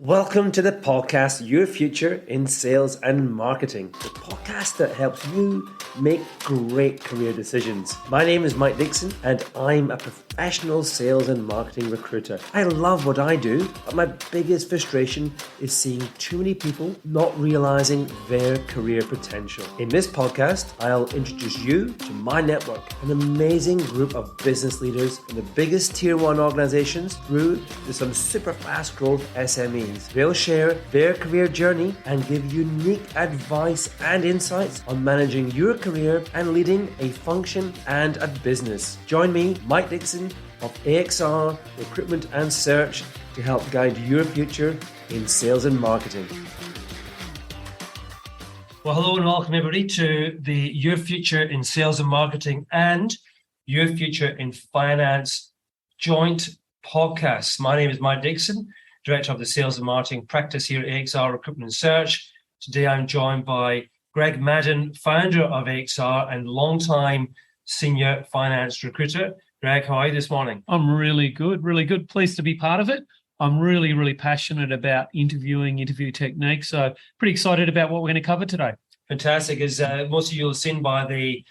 Welcome to the podcast, Your Future in Sales and Marketing, the podcast that helps you make great career decisions. My name is Mike Dickson and I'm a professional sales and marketing recruiter. I love what I do, but my biggest frustration is seeing too many people not realizing their career potential. In this podcast, I'll introduce you to my network, an amazing group of business leaders from the biggest tier 1 organizations through to some super fast growth SMEs. They'll share their career journey and give unique advice and insights on managing your career and leading a function and a business. Join me, Mike Dickson of AXR Recruitment and Search, to help guide your future in sales and marketing. Well, hello and welcome everybody to the Your Future in Sales and Marketing and Your Future in Finance joint podcast. My name is Mike Dickson, Director of the Sales and Marketing Practice here at AXR Recruitment and Search. Today I'm joined by Greg Madden, founder of AXR and longtime senior finance recruiter. Greg, how are you this morning? I'm really good. Pleased to be part of it. I'm really passionate about interview techniques. So pretty excited about what we're going to cover today. Fantastic. As most of you will have seen by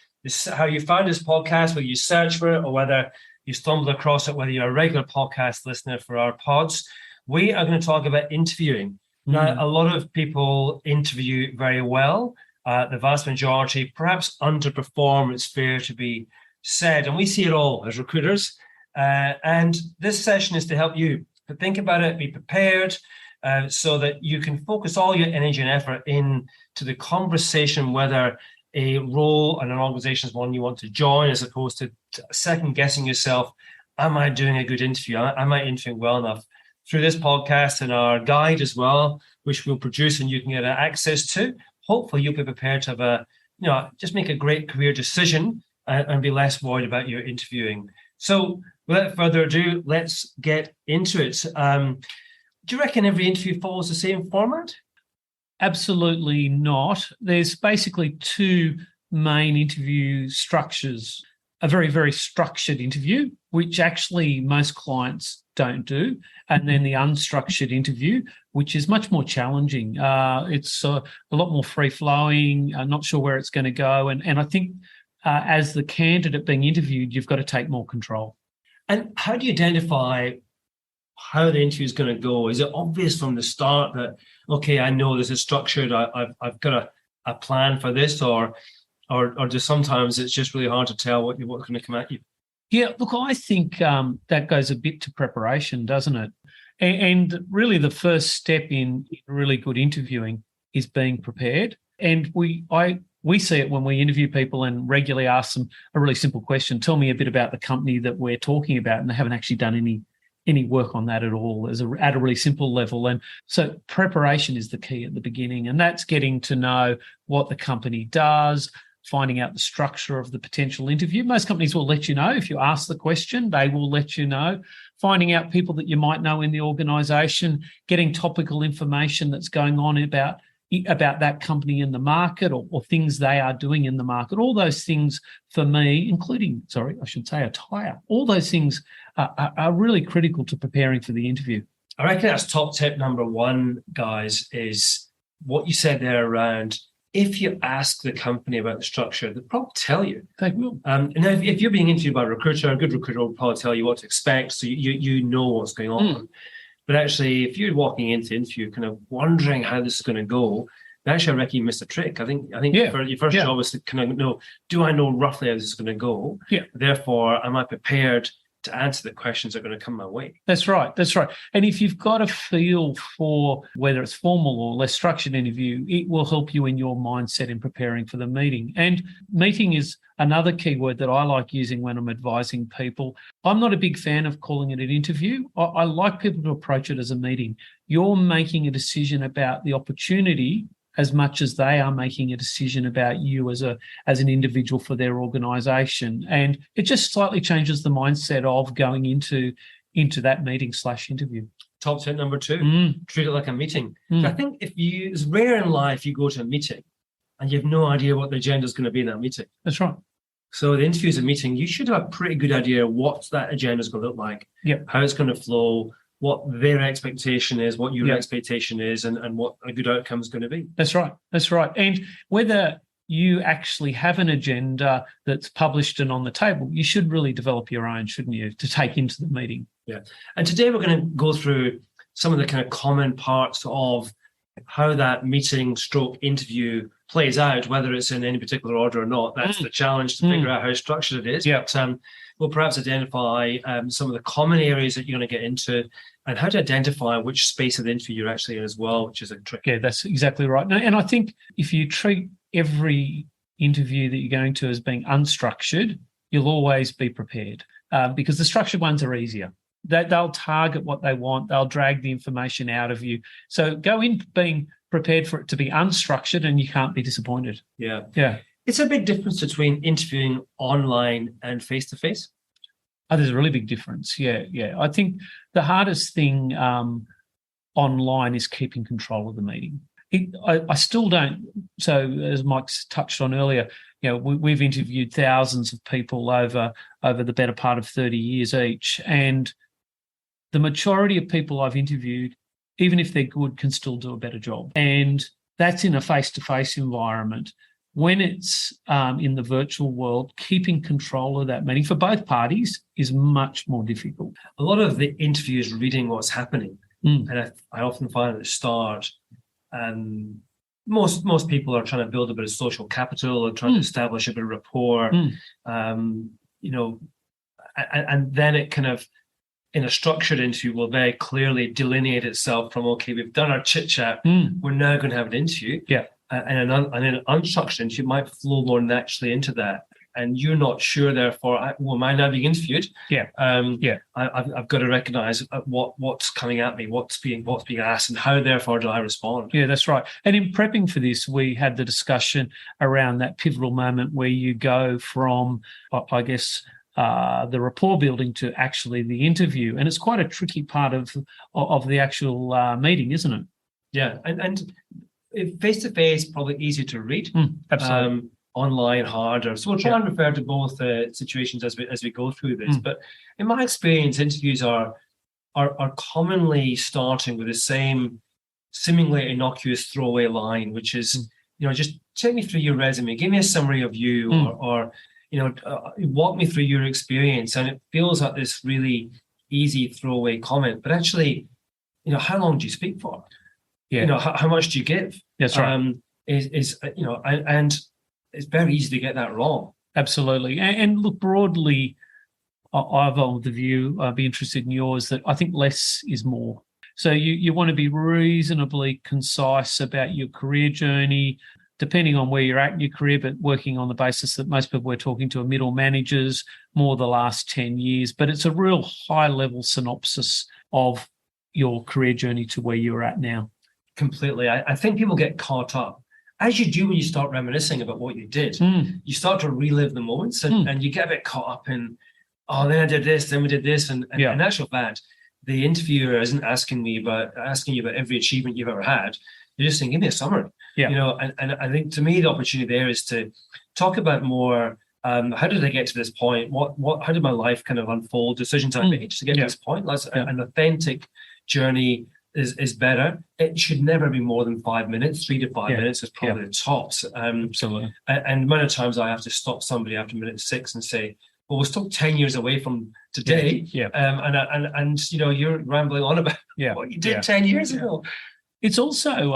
how you found this podcast, whether you search for it or whether you stumbled across it, whether you're a regular podcast listener for our pods, we are going to talk about interviewing. Now, a lot of people interview very well. The vast majority perhaps underperform, it's fair to be said. And we see it all as recruiters. And this session is to help you think about it, be prepared, so that you can focus all your energy and effort into the conversation, whether a role and an organization is one you want to join, as opposed to second guessing yourself. Am I doing a good interview? Am I interviewing well enough? Through this podcast and our guide as well, which we'll produce and you can get access to, hopefully you'll be prepared to have just make a great career decision and be less worried about your interviewing. So without further ado, let's get into it. Do you reckon every interview follows the same format? Absolutely not. There's basically two main interview structures. A very structured interview, which actually most clients don't do, and then the unstructured interview, which is much more challenging. It's a lot more free-flowing, not sure where it's going to go, and I think as the candidate being interviewed, you've got to take more control. And how do you identify how the interview is going to go? Is it obvious from the start that, okay, I know this is structured, I've got a plan for this, or just sometimes it's just really hard to tell what's going to come at you? Yeah, look, I think that goes a bit to preparation, doesn't it? And really the first step in really good interviewing is being prepared. And we see it when we interview people and regularly ask them a really simple question. Tell me a bit about the company that we're talking about, and they haven't actually done any work on that at all at a really simple level. And so preparation is the key at the beginning, and that's getting to know what the company does, finding out the structure of the potential interview. Most companies will let you know. If you ask the question, they will let you know. Finding out people that you might know in the organisation, getting topical information that's going on about that company in the market or things they are doing in the market. All those things for me, including, attire, all those things are really critical to preparing for the interview. I reckon that's top tip number one, guys, is what you said there around, if you ask the company about the structure, they'll probably tell you. They will. And if you're being interviewed by a recruiter, a good recruiter will probably tell you what to expect, so you know what's going on. But actually, if you're walking into the interview kind of wondering how this is going to go, actually I reckon you missed a trick. I think for your first job is to kind of know, do I know roughly how this is going to go? Yeah. Therefore, am I prepared to answer the questions that are going to come my way? That's right. And if you've got a feel for whether it's formal or less structured interview, it will help you in your mindset in preparing for the meeting. And meeting is another key word that I like using when I'm advising people. I'm not a big fan of calling it an interview. I like people to approach it as a meeting. You're making a decision about the opportunity as much as they are making a decision about you as an individual for their organisation. And it just slightly changes the mindset of going into that meeting/interview. Top tip number 2, treat it like a meeting. So I think it's rare in life you go to a meeting and you have no idea what the agenda is going to be in that meeting. That's right. So the interview is a meeting. You should have a pretty good idea what that agenda is going to look like, how it's going to flow, what their expectation is, what your Yeah. expectation is, and what a good outcome is going to be. That's right. That's right. And whether you actually have an agenda that's published and on the table, you should really develop your own, shouldn't you, to take into the meeting? Yeah. And today we're going to go through some of the kind of common parts of how that meeting stroke interview plays out, whether it's in any particular order or not. That's the challenge, to figure out how structured it is. Yeah. But we'll perhaps identify some of the common areas that you're going to get into, and how to identify which space of the interview you're actually in as well, which is a trick. Yeah, that's exactly right. And I think if you treat every interview that you're going to as being unstructured, you'll always be prepared, because the structured ones are easier. They'll target what they want. They'll drag the information out of you. So go in being prepared for it to be unstructured, and you can't be disappointed. Yeah. Yeah. It's a big difference between interviewing online and face-to-face. Oh, there's a really big difference. Yeah. I think the hardest thing online is keeping control of the meeting. I still don't. So as Mike's touched on earlier, we've interviewed thousands of people over the better part of 30 years each, and the majority of people I've interviewed, even if they're good, can still do a better job. And that's in a face-to-face environment. When it's in the virtual world, keeping control of that meeting for both parties is much more difficult. A lot of the interview is reading what's happening. And I often find at the start, most people are trying to build a bit of social capital and trying to establish a bit of rapport. And then it kind of, in a structured interview, will very clearly delineate itself from, okay, we've done our chit chat, we're now going to have an interview. Yeah. And an unstructured interview might flow more naturally into that. And you're not sure, therefore, am I now being interviewed? Yeah. I've got to recognise what's coming at me, what's being asked, and how, therefore, do I respond? Yeah, that's right. And in prepping for this, we had the discussion around that pivotal moment where you go from, I guess, the rapport building to actually the interview, and it's quite a tricky part of the actual meeting, isn't it? Yeah, and face to face probably easier to read. Absolutely. Online harder. So we'll try and refer to both situations as we go through this. But in my experience, interviews are commonly starting with the same seemingly innocuous throwaway line, which is, just take me through your resume, give me a summary of you, or walk me through your experience. And it feels like this really easy throwaway comment, but actually, how long do you speak for? Yeah. How much do you give? That's right. And it's very easy to get that wrong. Absolutely. And look, broadly, I've of the view, I'd be interested in yours, that I think less is more. So you want to be reasonably concise about your career journey, depending on where you're at in your career, but working on the basis that most people we're talking to are middle managers, more the last 10 years. But it's a real high-level synopsis of your career journey to where you're at now. Completely. I think people get caught up, as you do when you start reminiscing about what you did. You start to relive the moments, and you get a bit caught up in, then I did this, then we did this. And in actual fact, the interviewer isn't asking you about every achievement you've ever had. You're just saying, give me a summary. Yeah. And I think, to me, the opportunity there is to talk about more, how did I get to this point? How did my life kind of unfold? Decisions I made to get to this point. An authentic journey is better. It should never be more than 5 minutes. 3 to 5 minutes is probably the tops. Absolutely. And the amount of times I have to stop somebody after minute 6 and say, well, we're still 10 years away from today. Yeah. And you're rambling on about what you did 10 years ago. It's also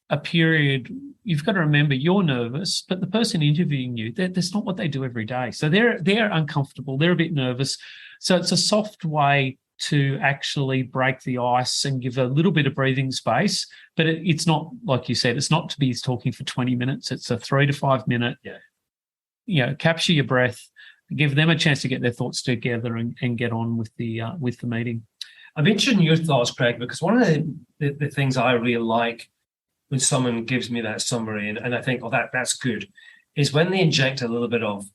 a period, you've got to remember, you're nervous, but the person interviewing you, that's not what they do every day. So they're uncomfortable, they're a bit nervous. So it's a soft way to actually break the ice and give a little bit of breathing space. But it's not, like you said, it's not to be talking for 20 minutes. It's a 3 to 5 minute, capture your breath, give them a chance to get their thoughts together and get on with the meeting. I'm interested in your thoughts, Craig, because one of the things I really like when someone gives me that summary, and I think, that's good, is when they inject a little bit of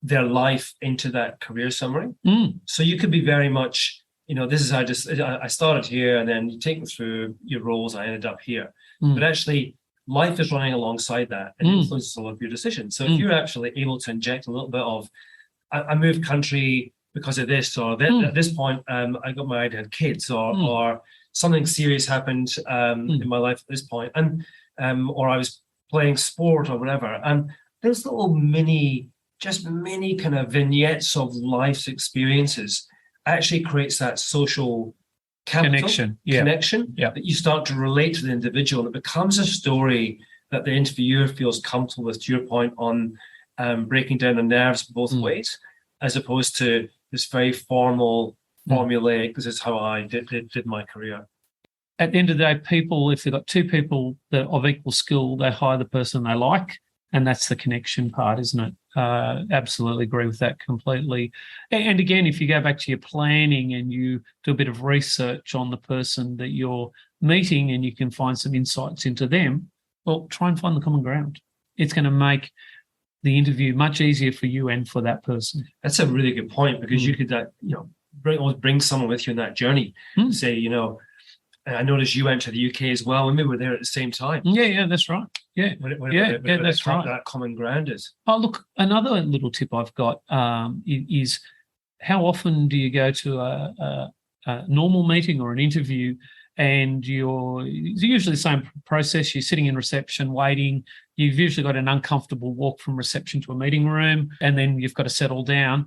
their life into that career summary. So you could be very much, this is I started here, and then you take me through your roles, I ended up here. But actually, life is running alongside that and influences a lot of your decisions. So if you're actually able to inject a little bit of, I moved country, because of this, or at this point, I got married and had kids, or something serious happened in my life at this point, and or I was playing sport or whatever. And those little mini kind of vignettes of life's experiences actually creates that social capital, connection that you start to relate to the individual. And it becomes a story that the interviewer feels comfortable with, to your point on breaking down the nerves both ways, as opposed to this very formal, formulaic, this is how I did my career. At the end of the day, people, if they've got two people that of equal skill, they hire the person they like, and that's the connection part, isn't it? Absolutely agree with that completely. And again, if you go back to your planning and you do a bit of research on the person that you're meeting and you can find some insights into them, well, try and find the common ground. It's going to make the interview much easier for you and for that person. That's a really good point, because you could, always bring someone with you in that journey. Say, and I noticed you went to the UK as well, and we were there at the same time. Yeah, that's right. Yeah, that's right. That common ground is. Oh, look, another little tip I've got is how often do you go to a normal meeting or an interview, and it's usually the same process. You're sitting in reception waiting. You've usually got an uncomfortable walk from reception to a meeting room, and then you've got to settle down.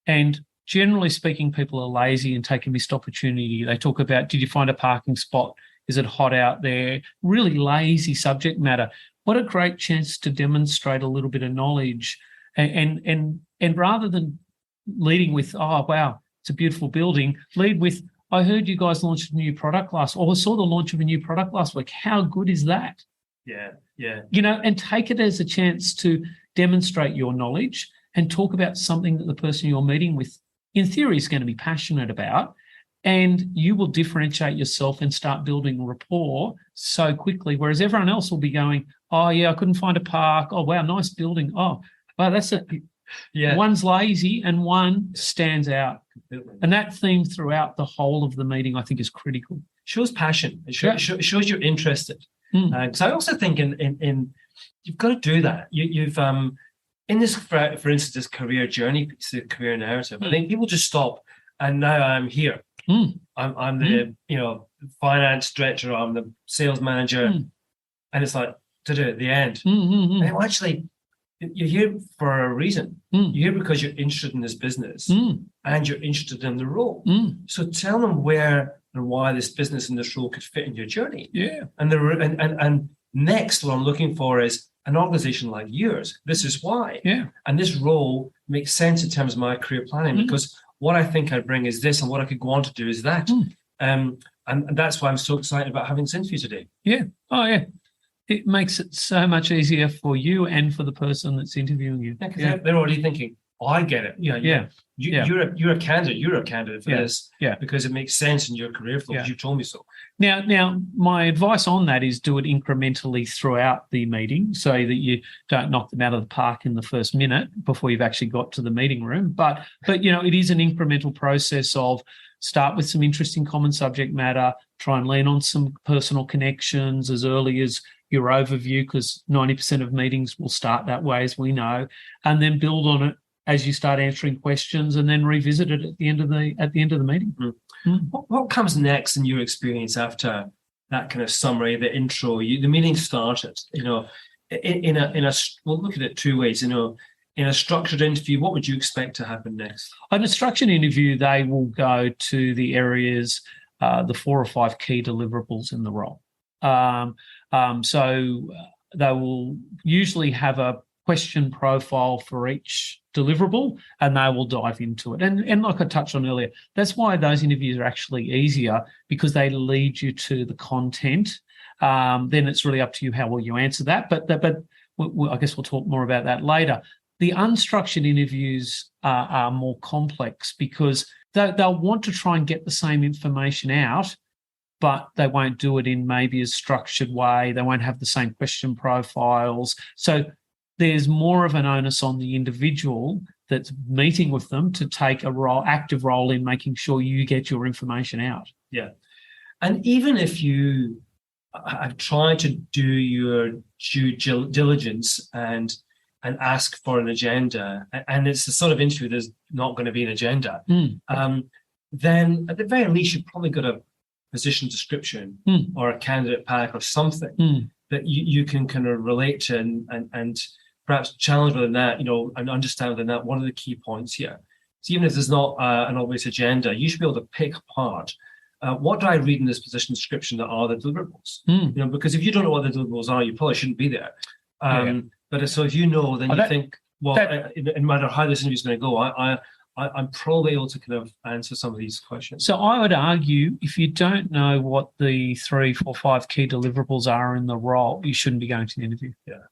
And generally speaking, people are lazy and take a missed opportunity. They talk about, did you find a parking spot? Is it hot out there? Really lazy subject matter. What a great chance to demonstrate a little bit of knowledge. And rather than leading with, oh, wow, it's a beautiful building, lead with, I heard you guys launched a new product I saw the launch of a new product last week. How good is that? Yeah. And take it as a chance to demonstrate your knowledge and talk about something that the person you're meeting with, in theory, is going to be passionate about, and you will differentiate yourself and start building rapport so quickly, whereas everyone else will be going, oh, yeah, I couldn't find a park. Oh, wow, nice building. Oh, wow, that's it. Yeah. One's lazy and one stands out. Completely. And that theme throughout the whole of the meeting, I think, is critical. Shows passion. It shows you're interested. Because I also think in you've got to do that. You've in this, for instance, this career journey piece, the career narrative, I think people just stop, and now I'm here. I'm the finance director, I'm the sales manager, and it's like the end. And actually, you're here for a reason. You're here because you're interested in this business and you're interested in the role. So tell them where and why this business and this role could fit in your journey. Yeah. And next, what I'm looking for is an organization like yours. This is why. Yeah. And this role makes sense in terms of my career planning, because what I think I bring is this, and what I could go on to do is that. And that's why I'm so excited about having this interview today. Yeah. Oh, yeah. It makes it so much easier for you and for the person that's interviewing you. Yeah, because they're already thinking, oh, I get it. You're a candidate. You're a candidate for this. Yeah. Because it makes sense in your career flow. You told me so. Now, my advice on that is do it incrementally throughout the meeting, so that you don't knock them out of the park in the first minute before you've actually got to the meeting room. But it is an incremental process of start with some interesting common subject matter, try and lean on some personal connections as early as your overview, because 90% of meetings will start that way, as we know, and then build on it as you start answering questions, and then revisit it at the end of the meeting. What comes next in your experience after that kind of summary, the intro? The meeting started. We'll look at it two ways. In a structured interview, what would you expect to happen next? In a structured interview, they will go to the areas, the 4 or 5 key deliverables in the role. So they will usually have a question profile for each deliverable, and they will dive into it. And like I touched on earlier, that's why those interviews are actually easier, because they lead you to the content. Then it's really up to you how well you answer that. But I guess we'll talk more about that later. The unstructured interviews are more complex, because they'll want to try and get the same information out, but they won't do it in maybe a structured way. They won't have the same question profiles. So there's more of an onus on the individual that's meeting with them to take a active role in making sure you get your information out. Yeah. And even if I've tried to do your due diligence and and ask for an agenda, and it's the sort of interview there's not going to be an agenda, then at the very least you've probably got a position description or a candidate pack or something that you can kind of relate to and perhaps challenge within that, and understand within that what are the key points here. So even if there's not an obvious agenda, you should be able to pick apart what do I read in this position description that are the deliverables. Because if you don't know what the deliverables are, you probably shouldn't be there. But so if you know, then you think, well, no matter how this interview is going to go, I'm probably able to kind of answer some of these questions. So I would argue if you don't know what the 3, 4, 5 key deliverables are in the role, you shouldn't be going to the interview. Yeah.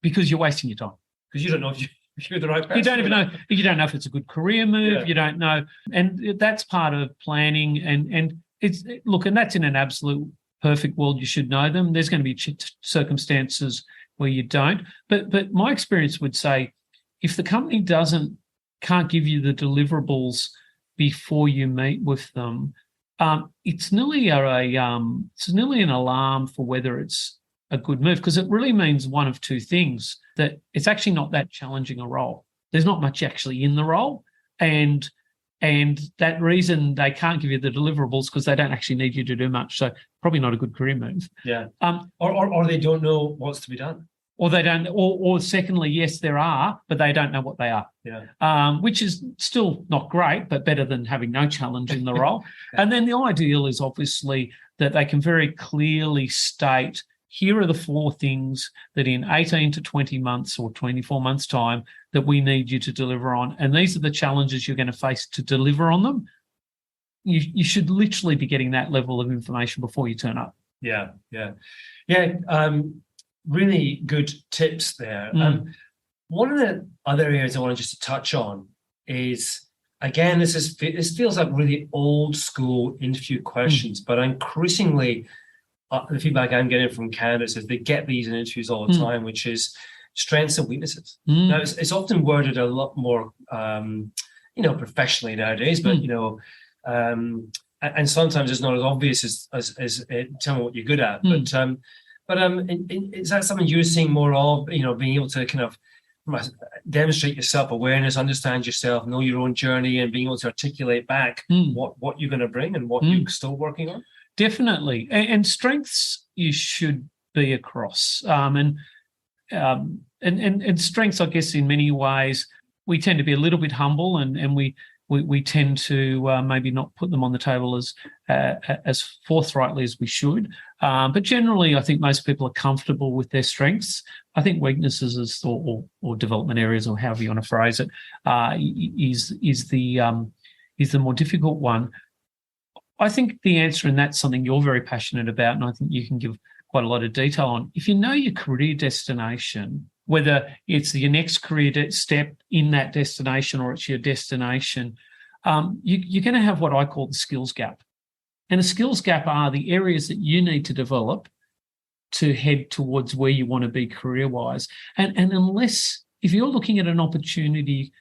Because you're wasting your time. Because you don't know if you're the right person. You don't even know. You don't know if it's a good career move. Yeah. You don't know. And that's part of planning. And it's, look, and that's in an absolute perfect world. You should know them. There's going to be circumstances where you don't. But my experience would say if the company can't give you the deliverables before you meet with them, it's nearly an alarm for whether it's a good move, because it really means one of two things: that it's actually not that challenging a role. There's not much actually in the role, and that reason they can't give you the deliverables because they don't actually need you to do much. So probably not a good career move. Yeah. Or they don't know what's to be done. Or they don't, or secondly, yes, there are, but they don't know what they are. Yeah. Which is still not great, but better than having no challenge in the role. And then the ideal is obviously that they can very clearly state, here are the 4 things that in 18 to 20 months or 24 months' time that we need you to deliver on. And these are the challenges you're going to face to deliver on them. You should literally be getting that level of information before you turn up. Yeah. Really good tips there. One of the other areas I wanted just to touch on is, again, this feels like really old school interview questions, but increasingly the feedback I'm getting from candidates is they get these in interviews all the time, which is strengths and weaknesses. Now, it's often worded a lot more, professionally nowadays, but and sometimes it's not as obvious as tell me what you're good at, But is that something you're seeing more of, being able to kind of demonstrate your self-awareness, understand yourself, know your own journey, and being able to articulate back what you're going to bring and what you're still working on? Definitely. And strengths you should be across. And strengths, I guess, in many ways, we tend to be a little bit humble and we tend to maybe not put them on the table as forthrightly as we should. But generally, I think most people are comfortable with their strengths. I think weaknesses or development areas, or however you want to phrase it, is the more difficult one. I think the answer in that's something you're very passionate about, and I think you can give quite a lot of detail on. If you know your career destination, whether it's your next career step in that destination or it's your destination, you're going to have what I call the skills gap. And a skills gap are the areas that you need to develop to head towards where you want to be career-wise. And if you're looking at an opportunity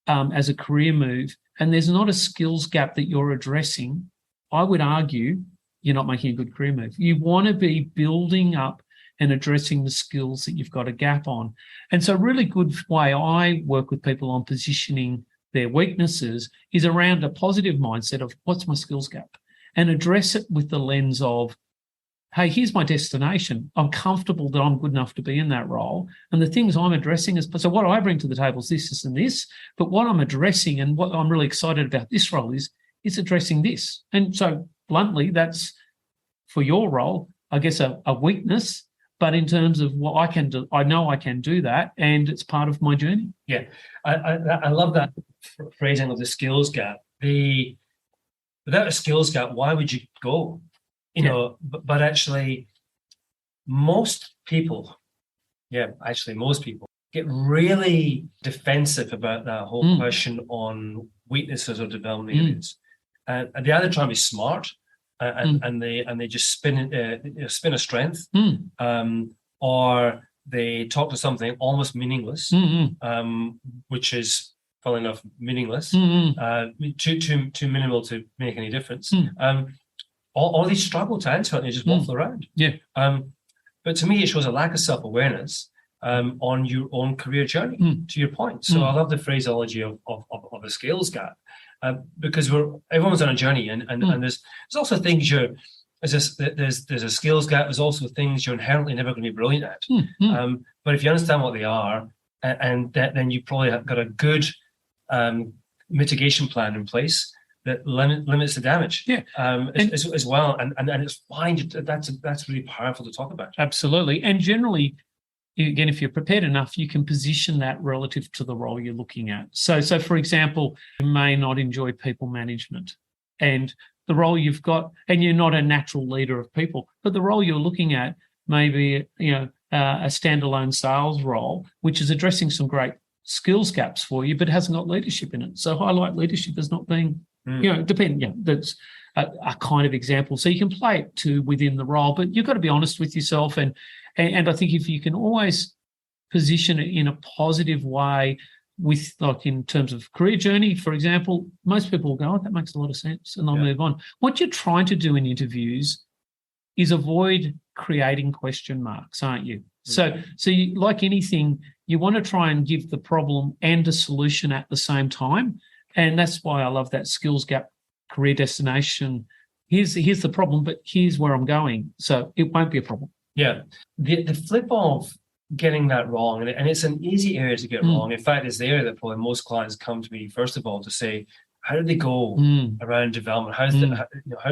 as a career move and there's not a skills gap that you're addressing, I would argue you're not making a good career move. You want to be building up and addressing the skills that you've got a gap on. And so a really good way I work with people on positioning their weaknesses is around a positive mindset of what's my skills gap, and address it with the lens of, hey, here's my destination. I'm comfortable that I'm good enough to be in that role. And the things I'm addressing is, so what I bring to the table is this, and this, but what I'm addressing and what I'm really excited about this role is addressing this. And so bluntly, that's for your role, I guess, a weakness. But in terms of what I can do, I know I can do that, and it's part of my journey. Yeah, I love that phrasing of the skills gap. Without a skills gap, why would you go? But actually, most people get really defensive about that whole question on weaknesses or development areas. And they either try and be smart and they just spin a strength, or they talk to something almost meaningless, which is, funnily enough, meaningless, too minimal to make any difference. Or they struggle to answer it and they just waffle around. Yeah. But to me, it shows a lack of self-awareness on your own career journey, to your point. So I love the phraseology of a skills gap, because everyone's on a journey, and there's also things there's a skills gap. There's also things you're inherently never going to be brilliant at. But if you understand what they are, and then you probably have got a good mitigation plan in place that limits the damage, as well. And it's fine. That's really powerful to talk about. Absolutely. And generally, again, if you're prepared enough, you can position that relative to the role you're looking at. So for example, you may not enjoy people management, and the role you've got, and you're not a natural leader of people, but the role you're looking at may be, a standalone sales role, which is addressing some great skills gaps for you, but hasn't got leadership in it. So highlight leadership as not being, that's a kind of example. So you can play it to within the role, but you've got to be honest with yourself. And I think if you can always position it in a positive way, with like in terms of career journey, for example, most people will go, oh, that makes a lot of sense, and they'll move on. What you're trying to do in interviews is avoid creating question marks, aren't you? So you, like anything, you want to try and give the problem and a solution at the same time. And that's why I love that skills gap career destination. Here's the problem, but here's where I'm going. So it won't be a problem. Yeah. The flip of getting that wrong, and it's an easy area to get wrong. In fact, it's the area that probably most clients come to me first of all to say, how did they go around development? How do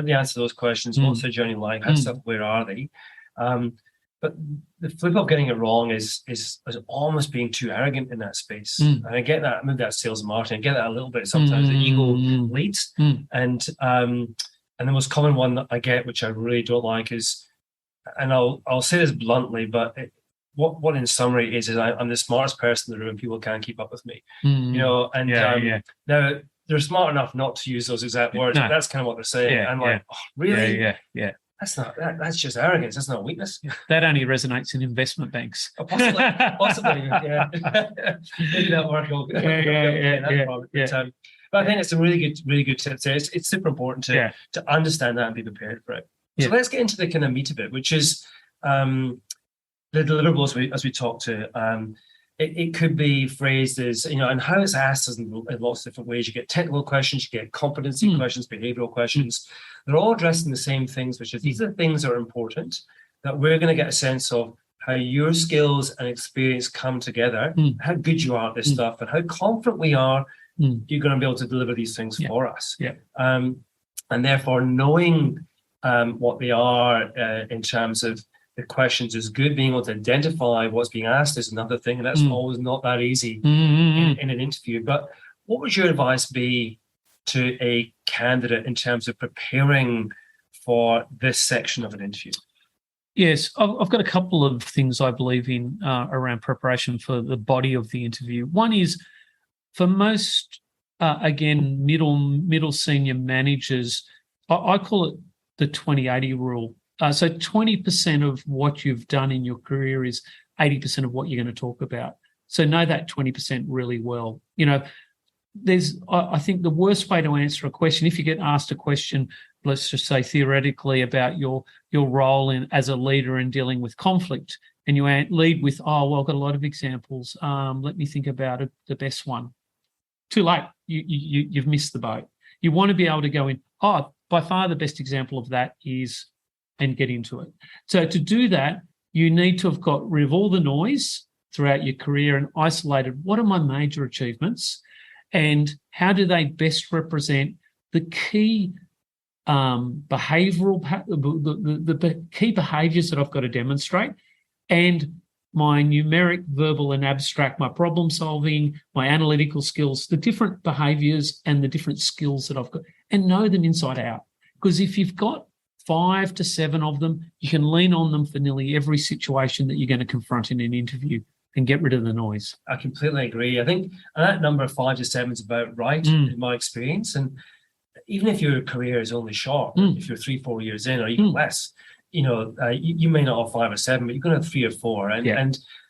they answer those questions? What's their journey like? Where are they? But the flip of getting it wrong is almost being too arrogant in that space. And I get that. Maybe that's sales and marketing. I get that a little bit. Sometimes the ego leads. And the most common one that I get, which I really don't like, is, and I'll say this bluntly, but what in summary is I'm the smartest person in the room. People can't keep up with me. Now they're smart enough not to use those exact words. But that's kind of what they're saying. I'm like, oh, really? Yeah. That's not that. That's just arrogance. That's not weakness. That only resonates in investment banks. Oh, possibly. Yeah. Maybe that work. But I think it's a really good tip there. It's super important to understand that and be prepared for it. So let's get into the kind of meat of it, which is the deliverables as we talk to. It could be phrased as, and how it's asked is in lots of different ways. You get technical questions, you get competency questions, behavioral questions. They're all addressing the same things, which is these are things that are important, that we're going to get a sense of how your skills and experience come together, how good you are at this stuff, and how confident we are you're going to be able to deliver these things for us. And therefore, knowing what they are in terms of the questions is good. Being able to identify what's being asked is another thing, and that's always not that easy in an interview. But what would your advice be to a candidate in terms of preparing for this section of an interview? Yes, I've got a couple of things I believe in around preparation for the body of the interview. One is, for most, again, middle senior managers, I call it the 20-80 rule. So 20% of what you've done in your career is 80% of what you're going to talk about. So know that 20% really well. I think the worst way to answer a question, if you get asked a question, let's just say theoretically about your role as a leader in dealing with conflict, and you lead with, I've got a lot of examples. Let me think about it, the best one. Too late. You've missed the boat. You want to be able to go in, by far the best example of that is, and get into it. So to do that, you need to have got rid of all the noise throughout your career and isolated what are my major achievements and how do they best represent the key behavioural, the key behaviours that I've got to demonstrate, and my numeric, verbal and abstract, my problem solving, my analytical skills, the different behaviours and the different skills that I've got, and know them inside out. Because if you've got 5 to 7 of them, you can lean on them for nearly every situation that you're going to confront in an interview and get rid of the noise. I completely agree. I think that number of 5 to 7 is about right in my experience. And even if your career is only short, if you're 3-4 years in or even less, you may not have 5 or 7, but you're going to have 3 or 4.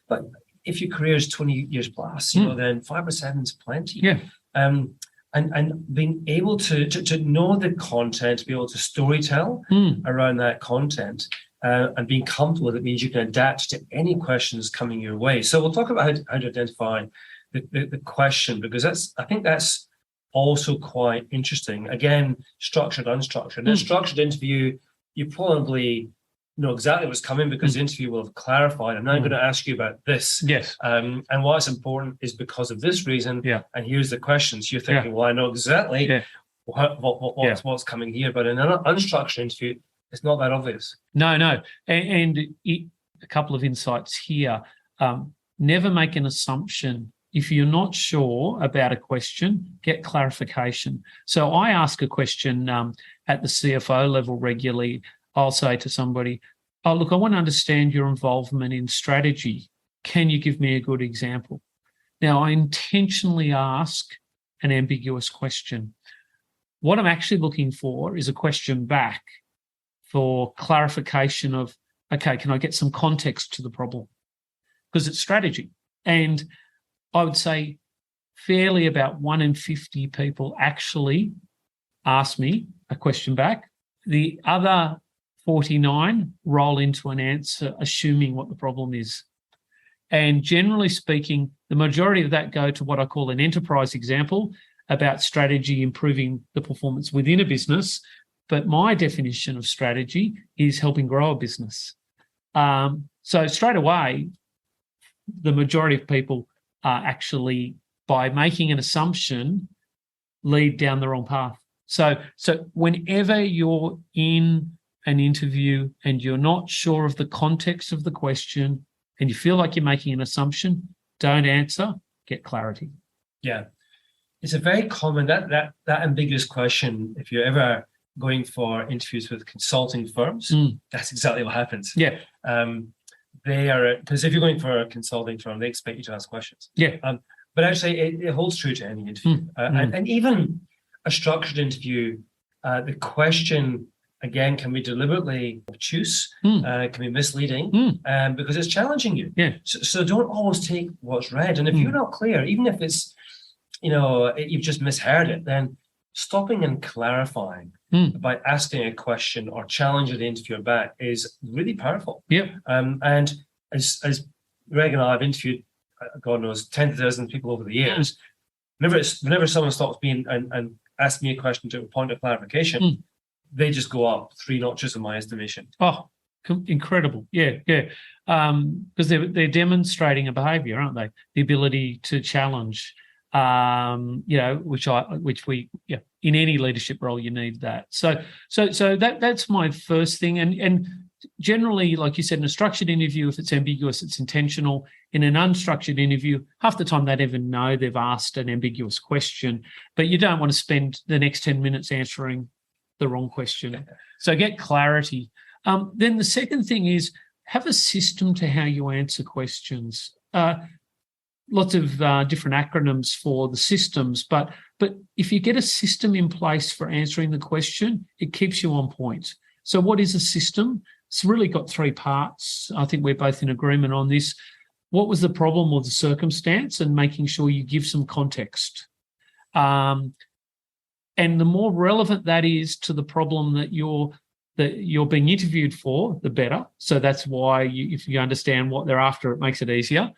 But if your career is 20 years plus, then 5 or 7 is plenty. And being able to know the content, to be able to storytell around that content and being comfortable with it means you can adapt to any questions coming your way. So we'll talk about how to identify the question, because I think that's also quite interesting. Again, structured, unstructured. In a structured interview, you probably know exactly what's coming because the interview will have clarified. I'm now going to ask you about this. Yes. And why it's important is because of this reason. Yeah. And here's the questions. You're thinking, well, I know exactly what's coming here. But in an unstructured interview, it's not that obvious. No. And a couple of insights here. Never make an assumption. If you're not sure about a question, get clarification. So I ask a question at the CFO level regularly. I'll say to somebody, oh, look, I want to understand your involvement in strategy. Can you give me a good example? Now, I intentionally ask an ambiguous question. What I'm actually looking for is a question back for clarification of, okay, can I get some context to the problem? Because it's strategy. And I would say fairly about 1 in 50 people actually ask me a question back. The other 49 roll into an answer assuming what the problem is. And generally speaking, the majority of that go to what I call an enterprise example about strategy improving the performance within a business. But my definition of strategy is helping grow a business. So straight away, the majority of people are actually, by making an assumption, lead down the wrong path. So whenever you're in an interview and you're not sure of the context of the question and you feel like you're making an assumption, don't answer, get clarity. Yeah. It's a very common, that ambiguous question, if you're ever going for interviews with consulting firms, that's exactly what happens. Yeah. They are, because if you're going for a consulting firm, they expect you to ask questions. Yeah. But actually, it holds true to any interview. And even a structured interview, the question, again, can be deliberately obtuse, can be misleading, because it's challenging you. Yeah. So don't always take what's read. And if you're not clear, even if it's, you've just misheard it, then stopping and clarifying by asking a question or challenging the interviewer back is really powerful. Yeah. And as Greg and I have interviewed, God knows, tens of thousands of people over the years, whenever someone stops me and asks me a question to a point of clarification, they just go up 3 notches in my estimation. Oh, incredible. Yeah. Because they're demonstrating a behavior, aren't they? The ability to challenge, which we in any leadership role you need that. So that's my first thing. And generally, like you said, in a structured interview, if it's ambiguous, it's intentional. In an unstructured interview, half the time they don't even know they've asked an ambiguous question, but you don't want to spend the next 10 minutes answering the wrong question. So get clarity. Then the second thing is have a system to how you answer questions. Lots of different acronyms for the systems, but if you get a system in place for answering the question, it keeps you on point. So what is a system? It's really got 3 parts. I think we're both in agreement on this. What was the problem or the circumstance, and making sure you give some context. And the more relevant that is to the problem that you're being interviewed for, the better. So that's why if you understand what they're after, it makes it easier.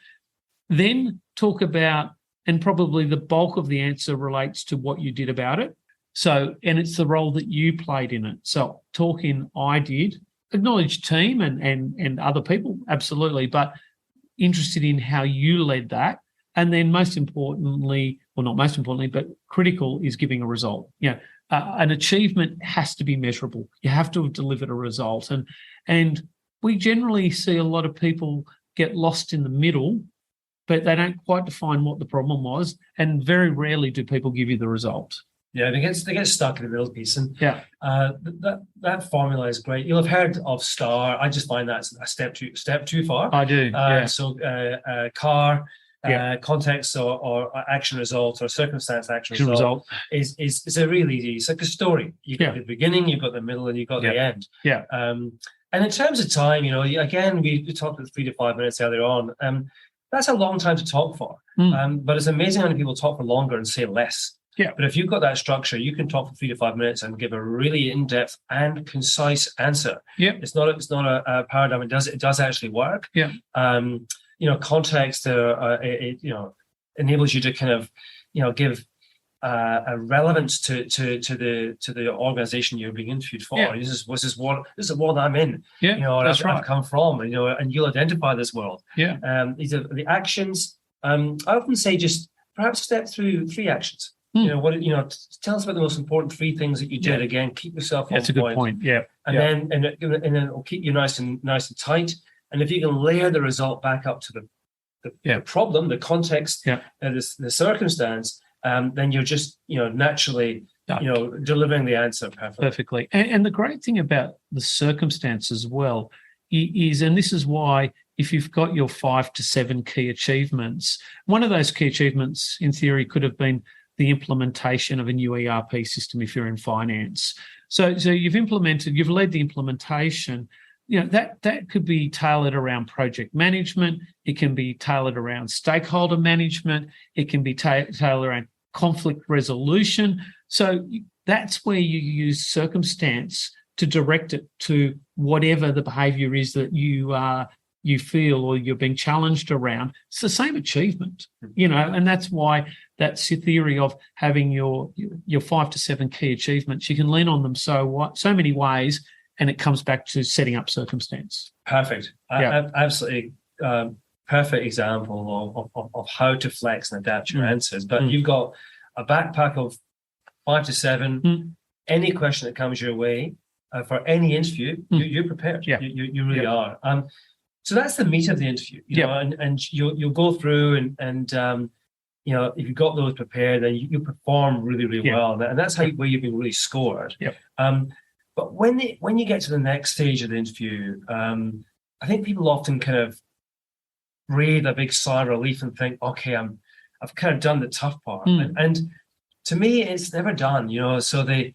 Then talk about, and probably the bulk of the answer relates to what you did about it. So, and it's the role that you played in it. So talk in I did, acknowledge team and other people, absolutely, but interested in how you led that. And then most importantly, well, not most importantly, but critical is giving a result. An achievement has to be measurable. You have to have delivered a result. And we generally see a lot of people get lost in the middle, but they don't quite define what the problem was. And very rarely do people give you the result. Yeah, they get stuck in the middle piece. And that formula is great. You'll have heard of STAR. I just find that's a step too far. I do. CAR, context or action result, or circumstance action result is a really easy. It's like a story. You've got the beginning, you've got the middle, and you've got the end. Yeah. And in terms of time, again, we talked about 3 to 5 minutes earlier on. That's a long time to talk for. But it's amazing how many people talk for longer and say less. Yeah. But if you've got that structure, you can talk for 3 to 5 minutes and give a really in-depth and concise answer. Yeah. It's not a paradigm. It does actually work. Yeah. Context. It enables you to kind of give a relevance to the organization you're being interviewed for. Yeah. This is what I'm in. Yeah, that's right. I've come from. And you'll identify this world. Yeah. These are the actions. I often say just perhaps step through 3 actions. Tell us about the most important 3 things that you did. Again, keep yourself on That's a good point. Yeah. And then it'll keep you nice and tight. And if you can layer the result back up to the problem, the context, the circumstance, then you're just naturally delivering the answer perfectly. And the great thing about the circumstance as well is, and this is why, if you've got your 5 to 7 key achievements, one of those key achievements in theory could have been the implementation of a new ERP system if you're in finance. So you've led the implementation. That could be tailored around project management. It can be tailored around stakeholder management. It can be tailored around conflict resolution. So that's where you use circumstance to direct it to whatever the behaviour is that you feel or you're being challenged around. It's the same achievement, and that's why that's your theory of having your 5 to 7 key achievements. You can lean on them so many ways, and it comes back to setting up circumstance. Perfect. Absolutely. Perfect example of how to flex and adapt your answers. But you've got a backpack of 5 to 7. Any question that comes your way for any interview, you're prepared. Yeah. You really are. So that's the meat of the interview. And you'll go through and if you've got those prepared, then you perform really, really well. And that's where you've been really scored. Yeah. But when you get to the next stage of the interview, I think people often kind of breathe a big sigh of relief and think, okay, I've kind of done the tough part. And to me, it's never done, so it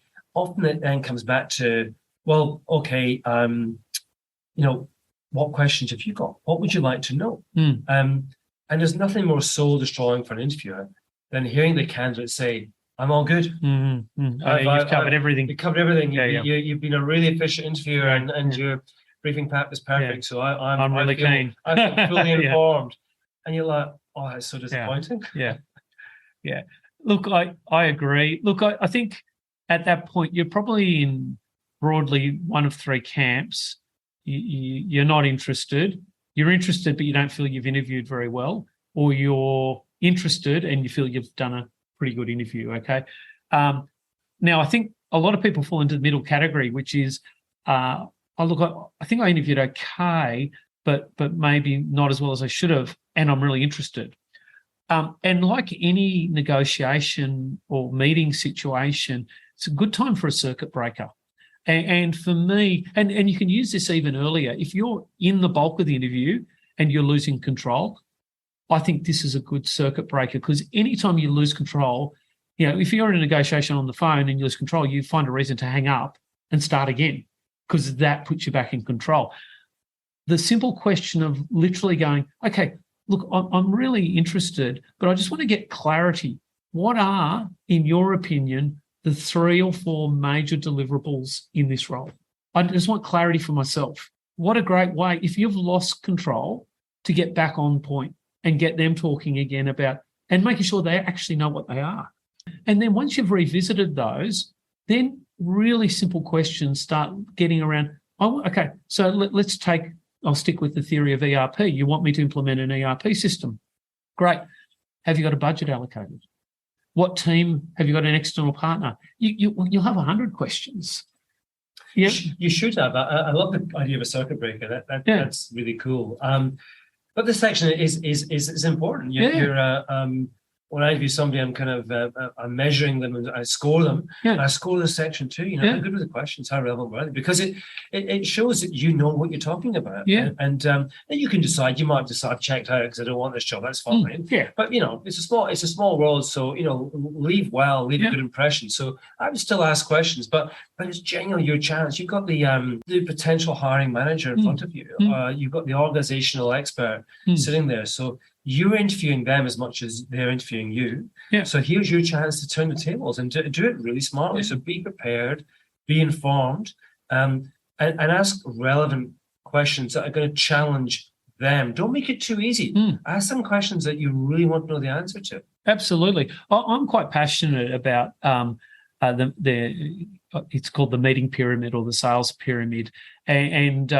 then comes back to, well, okay, what questions have you got? What would you like to know? And there's nothing more soul destroying for an interviewer than hearing the candidate say, I'm all good. You've covered everything. You covered everything. You've been a really efficient interviewer, and your briefing pack was perfect. So I'm really keen. I feel fully informed. And you're like, oh, that's so disappointing. Yeah. Look, I agree. Look, I think at that point you're probably in broadly one of 3 camps. You're not interested. You're interested, but you don't feel you've interviewed very well, or you're interested and you feel you've done a pretty good interview. Okay. Now, I think a lot of people fall into the middle category, which is, I think I interviewed okay, but maybe not as well as I should have, and I'm really interested. And like any negotiation or meeting situation, it's a good time for a circuit breaker. And for me, and you can use this even earlier, if you're in the bulk of the interview and you're losing control, I think this is a good circuit breaker, because anytime you lose control, if you're in a negotiation on the phone and you lose control, you find a reason to hang up and start again, because that puts you back in control. The simple question of literally going, okay, look, I'm really interested, but I just want to get clarity. What are, in your opinion, the 3 or 4 major deliverables in this role? I just want clarity for myself. What a great way, if you've lost control, to get back on point and get them talking again about, and making sure they actually know what they are. And then once you've revisited those, then really simple questions start getting around. Okay, so let's I'll stick with the theory of ERP. You want me to implement an ERP system? Great. Have you got a budget allocated? What team? Have you got an external partner? You'll have 100 questions. Yeah, you should have. I love the idea of a circuit breaker. That's really cool. But this section is important. When I interview somebody, I'm kind of I'm measuring them and I score them. Yeah. And I score this section too. How good were the questions? How relevant were they? Because it shows that you know what you're talking about. Yeah. And then you can decide. You might decide, I've checked out because I don't want this job. That's fine. Yeah. But it's a small world. So leave a good impression. So I would still ask questions, but it's genuinely your chance. You've got the potential hiring manager in front of you. You've got the organizational expert sitting there. So you're interviewing them as much as they're interviewing you. Yeah. So here's your chance to turn the tables and do it really smartly. So be prepared, be informed, and ask relevant questions that are going to challenge them. Don't make it too easy. Ask them questions that you really want to know the answer to. Absolutely. I'm quite passionate about it's called the meeting pyramid or the sales pyramid. And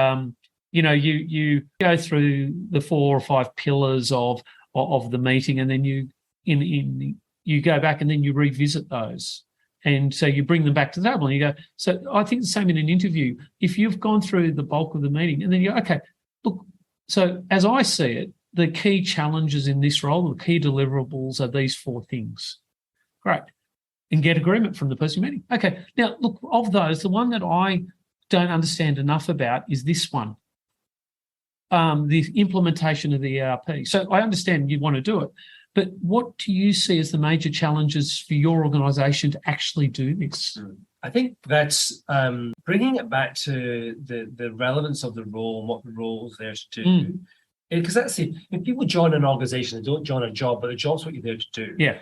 you go through the 4 or 5 pillars of the meeting, and then you go back and then you revisit those. And so you bring them back to the table and you go, so I think the same in an interview. If you've gone through the bulk of the meeting and then you go, okay, look, so as I see it, the key challenges in this role, the key deliverables are these 4 things. Great. And get agreement from the person you're meeting. Okay. Now, look, of those, the one that I don't understand enough about is this one, the implementation of the ERP. So I understand you want to do it, but what do you see as the major challenges for your organisation to actually do this? I think that's bringing it back to the relevance of the role and what the role is there to do. Because that's if people join an organisation, they don't join a job, but the job's what you're there to do. Yeah.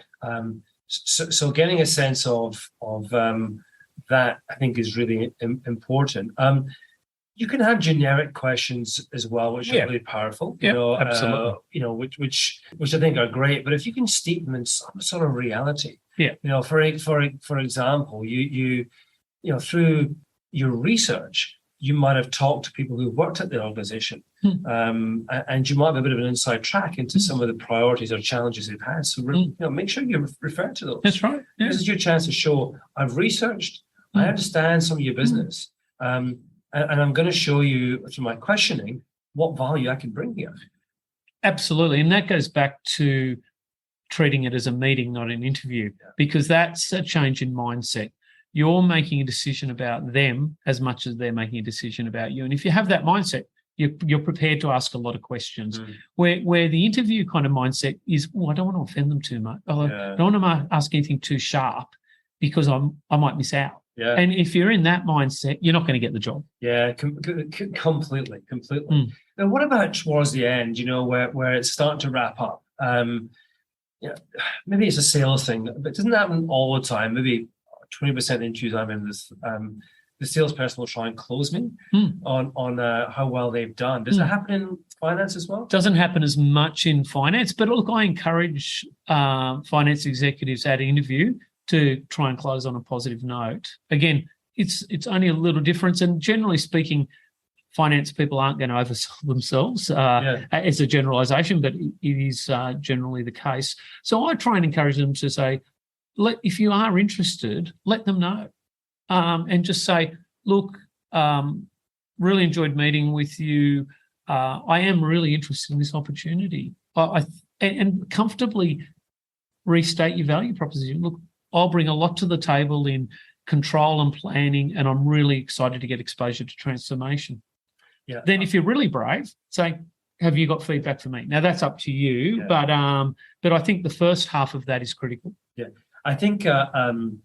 So getting a sense of that, I think, is really important. You can have generic questions as well, which are really powerful. Absolutely. Which I think are great. But if you can steep them in some sort of reality, for example, you through your research, you might have talked to people who worked at the organisation, and you might have a bit of an inside track into some of the priorities or challenges they've had. So make sure you refer to those. That's right. Yeah. This is your chance to show I've researched, I understand some of your business, and I'm going to show you through my questioning what value I can bring here. Absolutely, and that goes back to treating it as a meeting, not an interview, because that's a change in mindset. You're making a decision about them as much as they're making a decision about you. And if you have that mindset, you're prepared to ask a lot of questions. Where the interview kind of mindset is, I don't want to offend them too much. I don't want to ask anything too sharp because I might miss out. Yeah. And if you're in that mindset, you're not going to get the job. Yeah, completely. And what about towards the end, where it's starting to wrap up? Maybe it's a sales thing, but it doesn't happen all the time. Maybe 20% of interviews I'm in this, the salesperson will try and close me on how well they've done. Does that happen in finance as well? Doesn't happen as much in finance, but look, I encourage finance executives at interview to try and close on a positive note. Again, it's only a little difference, and generally speaking, finance people aren't going to oversell themselves as a generalisation, but it is generally the case. So I try and encourage them to say, if you are interested, let them know, and just say, look, really enjoyed meeting with you. I am really interested in this opportunity. And comfortably restate your value proposition. Look, I'll bring a lot to the table in control and planning, and I'm really excited to get exposure to transformation. Yeah. Then if you're really brave, say, have you got feedback for me? Now, that's up to you, but I think the first half of that is critical. Yeah. I think in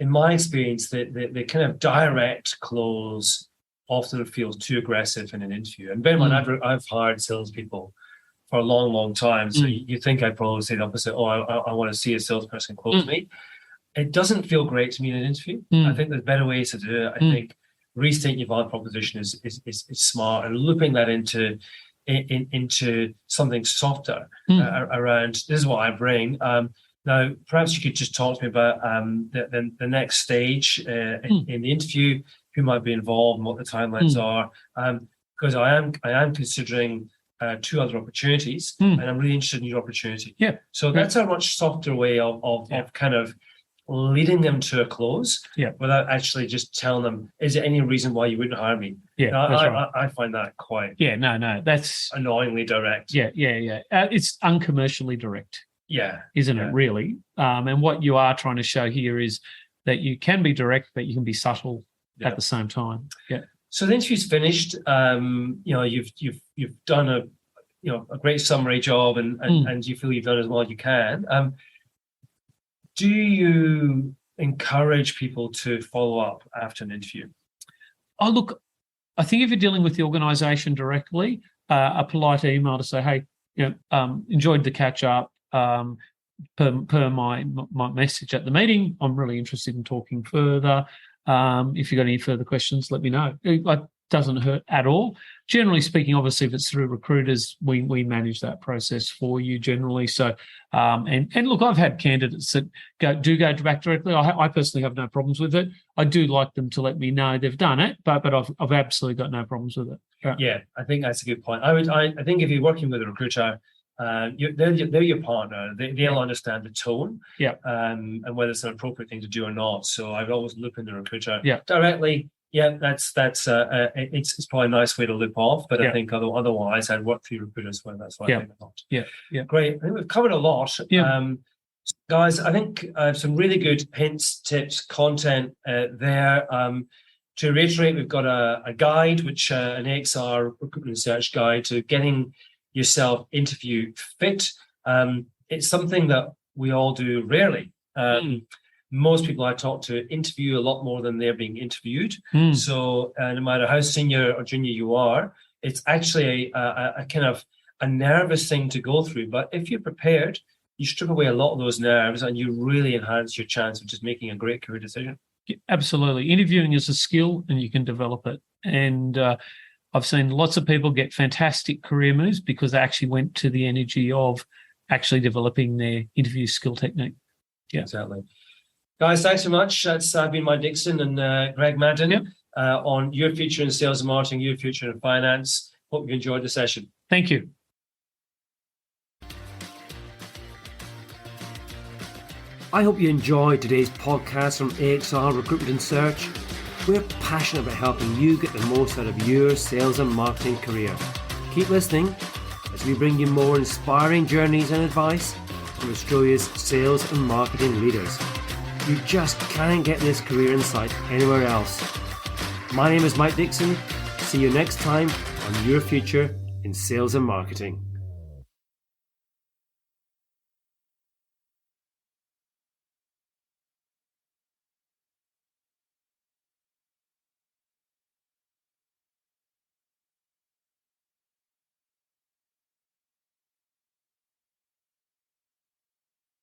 my experience, the kind of direct close often feels too aggressive in an interview. And bear in mind, I've hired salespeople for a long, long time. So you think I'd probably say the opposite. I want to see a salesperson close me. It doesn't feel great to me in an interview. I think there's better ways to do it. I think restating your value proposition is smart, and looping that into something softer around, this is what I bring. Now, perhaps you could just talk to me about the next stage in the interview, who might be involved and what the timelines are, because I am considering 2 other opportunities, and I'm really interested in your opportunity. Yeah. So that's a much softer way of kind of leading them to a close without actually just telling them, is there any reason why you wouldn't hire me? Yeah, I find that quite that's annoyingly direct. It's uncommercially direct. Yeah. Isn't it really? And what you are trying to show here is that you can be direct, but you can be subtle at the same time. Yeah. So the interview's finished. You've done a great summary job, and you feel you've done as well as you can. Do you encourage people to follow up after an interview? Oh, look, I think if you're dealing with the organisation directly, a polite email to say, hey, Enjoyed the catch up. Per my message at the meeting, I'm really interested in talking further. If you've got any further questions, let me know. It doesn't hurt at all. Generally speaking, obviously, if it's through recruiters, we manage that process for you generally. So, and look, I've had candidates that go back directly. I personally have no problems with it. I do like them to let me know they've done it, but I've absolutely got no problems with it. Yeah, I think that's a good point. I think if you're working with a recruiter, they're your partner. They'll understand the tone, and whether it's an appropriate thing to do or not. So I'd always loop in the recruiter directly. Yeah, that's it's probably a nice way to loop off. But I think otherwise, I'd work through recruiters when that's what I think about. Yeah. Great. I think we've covered a lot. Guys, I think some really good hints, tips, content there. To reiterate, we've got a guide, which an AXR recruitment search guide to getting yourself interview fit. It's something that we all do rarely. Most people I talk to interview a lot more than they're being interviewed. So no matter how senior or junior you are, it's actually a kind of a nervous thing to go through. But if you're prepared, you strip away a lot of those nerves and you really enhance your chance of just making a great career decision. Absolutely. Interviewing is a skill and you can develop it. And I've seen lots of people get fantastic career moves because they actually went to the energy of actually developing their interview skill technique. Yeah, exactly. Guys, thanks so much. That's been Mike Dickson and Greg Madden on Your Future in Sales and Marketing, Your Future in Finance. Hope you enjoyed the session. Thank you. I hope you enjoyed today's podcast from AXR Recruitment and Search. We're passionate about helping you get the most out of your sales and marketing career. Keep listening as we bring you more inspiring journeys and advice from Australia's sales and marketing leaders. You just can't get this career insight anywhere else. My name is Mike Dickson. See you next time on Your Future in Sales and Marketing.